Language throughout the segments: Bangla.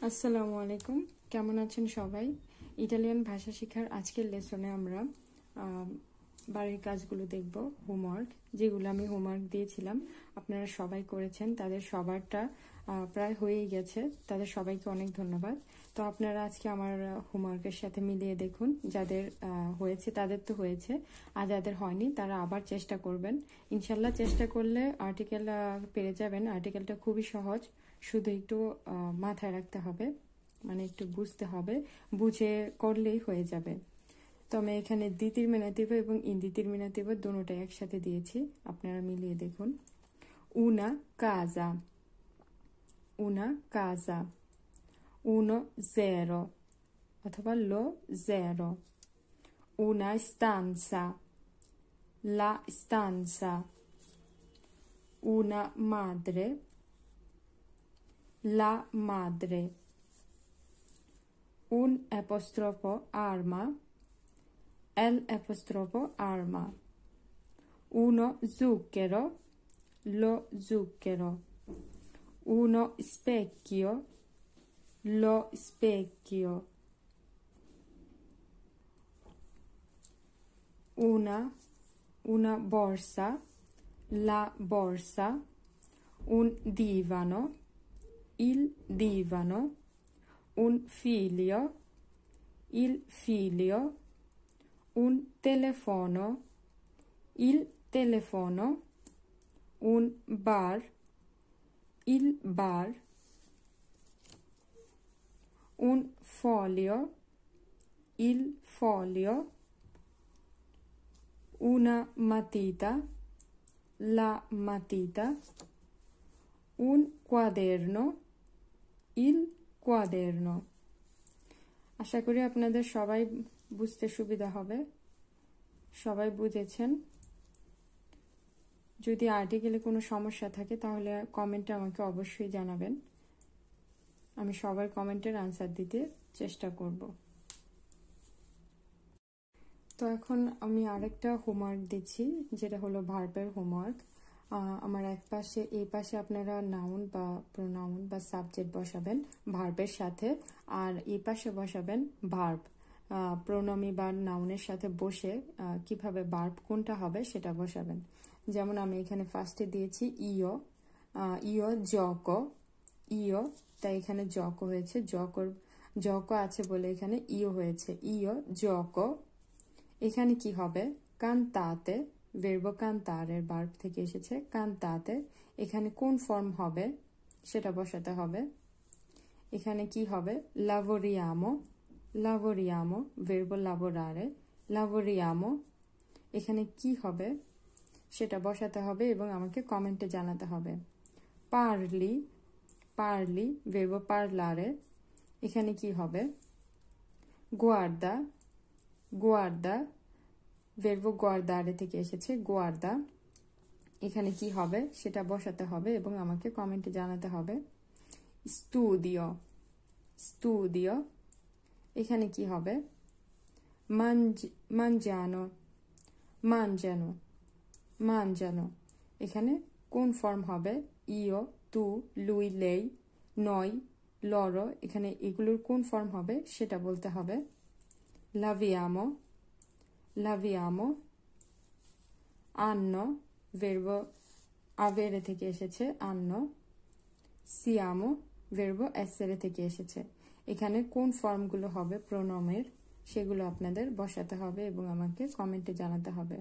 আসসালামু আলাইকুম, কেমন আছেন সবাই? ইটালিয়ান ভাষা শেখার আজকের লেসনে আমরা বাড়ির কাজগুলো দেখব, হোমওয়ার্ক যেগুলো আমি হোমওয়ার্ক দিয়েছিলাম আপনারা সবাই করেছেন, তাদের সবারটা প্রায় হয়েই গেছে। তাদের সবাইকে অনেক ধন্যবাদ। তো আপনারা আজকে আমার হোমওয়ার্কের সাথে মিলিয়ে দেখুন, যাদের হয়েছে তাদের তো হয়েছে, আর যাদের হয়নি তারা আবার চেষ্টা করবেন। ইনশাল্লাহ চেষ্টা করলে আর্টিকেল পেরে যাবেন। আর্টিকেলটা খুবই সহজ, শুধু একটু মাথায় রাখতে হবে, মানে একটু বুঝতে হবে, বুঝে করলেই হয়ে যাবে। তো আমি এখানে ডিটারমিনেটিভ এবং ইনডিটারমিনেটিভ দুটোটাই একসাথে দিয়েছি, আপনারা মিলিয়ে দেখুন। una casa, una casa, uno zero অথবা lo zero, una stanza, la stanza, una madre, la madre, un apostrofo arma, l'arma, uno zucchero, lo zucchero, uno specchio, lo specchio, una borsa, la borsa, un divano, il divano, un figlio, il figlio, un telefono, il telefono, un bar, il bar, un foglio, il foglio, una matita, la matita, un quaderno, il quaderno। আশা করি আপনাদের সবাই বুঝতে সুবিধা হবে, সবাই বুঝেছেন। যদি আর্টিকেলে কোনো সমস্যা থাকে তাহলে কমেন্টে আমাকে অবশ্যই জানাবেন, আমি সবার কমেন্টের আনসার দিতে চেষ্টা করব। তো এখন আমি আরেকটা হোমওয়ার্ক দিচ্ছি, যেটা হলো ভার্বের হোমওয়ার্ক। আমার এই পাশে আপনারা নাউন বা প্রোনাউন বা সাবজেক্ট বসাবেন ভার্বের সাথে, আর এই পাশে বসাবেন ভার্ব। প্রোনমি বা নাউনের সাথে বসে কিভাবে ভার্ব কোনটা হবে সেটা বসাবেন। যেমন আমি এখানে ফার্স্টে দিয়েছি ইও, ইও জক, ইও, তাই এখানে জক হয়েছে, জক আছে বলে এখানে ইও হয়েছে, ইও জক। এখানে কি হবে? কান্তাতে, ভার্ব কান্তারের ভার্ব থেকে এসেছে কান্তাতে। এখানে কোন ফর্ম হবে সেটা বসাতে হবে। এখানে কি হবে? লাভোরিয়ামো, লাভোরিয়ামো, ভার্ব লাভোরারে, লাভোরিয়ামো। এখানে কি হবে সেটা বসাতে হবে এবং আমাকে কমেন্টে জানাতে হবে। পারলি, পারলি, ভার্ব পারলারে। এখানে কি হবে? গুয়ার্দা, গুয়ার্দা, ভার্ব গুয়ার্দারে থেকে এসেছে গুয়ার্দা। এখানে কি হবে সেটা বসাতে হবে এবং আমাকে কমেন্টে জানাতে হবে। Studio, studio. এখানে কি হবে? মানজানো, মানজানো, মানজানো। এখানে কোন ফর্ম হবে? ইও, তু, লুই, লেই, নই, লরো। এখানে এগুলোর কোন ফর্ম হবে সেটা বলতে হবে। লাভিয়ামো, লাভিয়ামো। আন্ন, ভার্ব আভেরে থেকে এসেছে আন্ন। সিয়ামো, ভার্ব এসেরে থেকে এসেছে। এখানে কোন ফর্মগুলো হবে প্রোনাউনের সেগুলো আপনাদের বসাতে হবে এবং আমাকে কমেন্টে জানাতে হবে।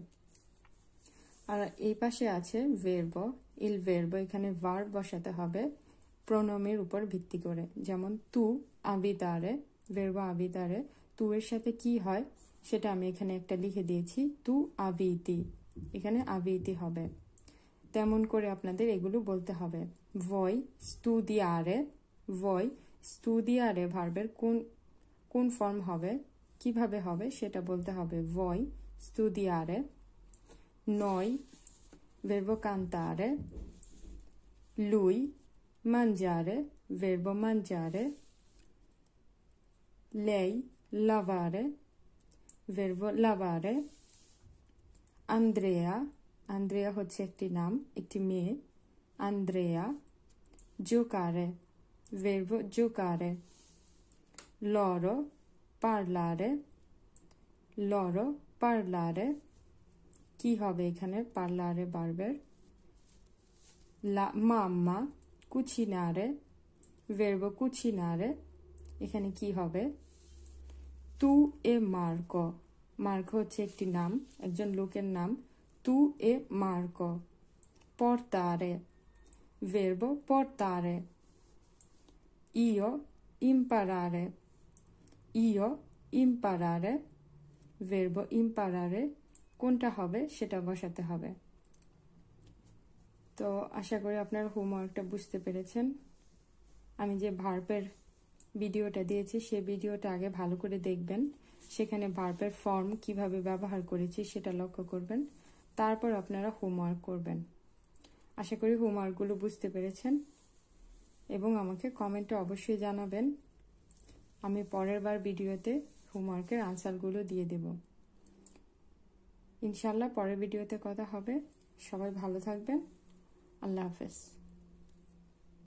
আর এই পাশে আছে ভার্ব, ইল ভার্ব। এখানে ভার্ব বসাতে হবে প্রোনাউনের উপর ভিত্তি করে। যেমন তু আবিতারে, ভার্ব আবিতারে, তু এর সাথে কি হয় সেটা আমি এখানে একটা লিখে দিয়েছি, তু আবিতি। এখানে আবিতি হবে, তেমন করে আপনাদের এগুলো বলতে হবে। ভয় স্টুডিয়ারে, ভয় স্টুডিয়ারে ভার্বের কোন ফর্ম হবে, কিভাবে হবে সেটা বলতে হবে। ভয় স্টুডিয়ারে। নই, verb কান্তারে। lui, mangiare, verbo mangiare. Lei, lavare, verbo lavare. Andrea, Andrea হচ্ছে একটি নাম, একটি মেয়ে, Andrea. Giocare, verbo giocare, loro parlare, loro parlare, কি হবে এখানে parlare ভার্বের, la mamma cucinare, verbo cucinare, এখানে কি হবে, tu e Marco, মার্কো হচ্ছে একটি নাম, একজন লোকের নাম, tu e Marco, portare, verbo portare, io imparare, io imparare, verbo imparare, কোনটা হবে সেটা বসাতে হবে। তো আশা করি আপনারা হোমওয়ার্কটা বুঝতে পেরেছেন। আমি যে ভার্বের ভিডিওটা দিয়েছি সেই ভিডিওটা আগে ভালো করে দেখবেন, সেখানে ভার্বের ফর্ম কিভাবে ব্যবহার করেছি সেটা লক্ষ্য করবেন, তারপর আপনারা হোমওয়ার্ক করবেন। আশা করি হোমওয়ার্কগুলো বুঝতে পেরেছেন এবং আমাকে কমেন্টে অবশ্যই জানাবেন। আমি পরের বার ভিডিওতে হোমওয়ার্কের আনসারগুলো দিয়ে দেব। ইনশাআল্লাহ পরের ভিডিওতে কথা হবে। সবাই ভালো থাকবেন। আল্লাহ হাফেজ।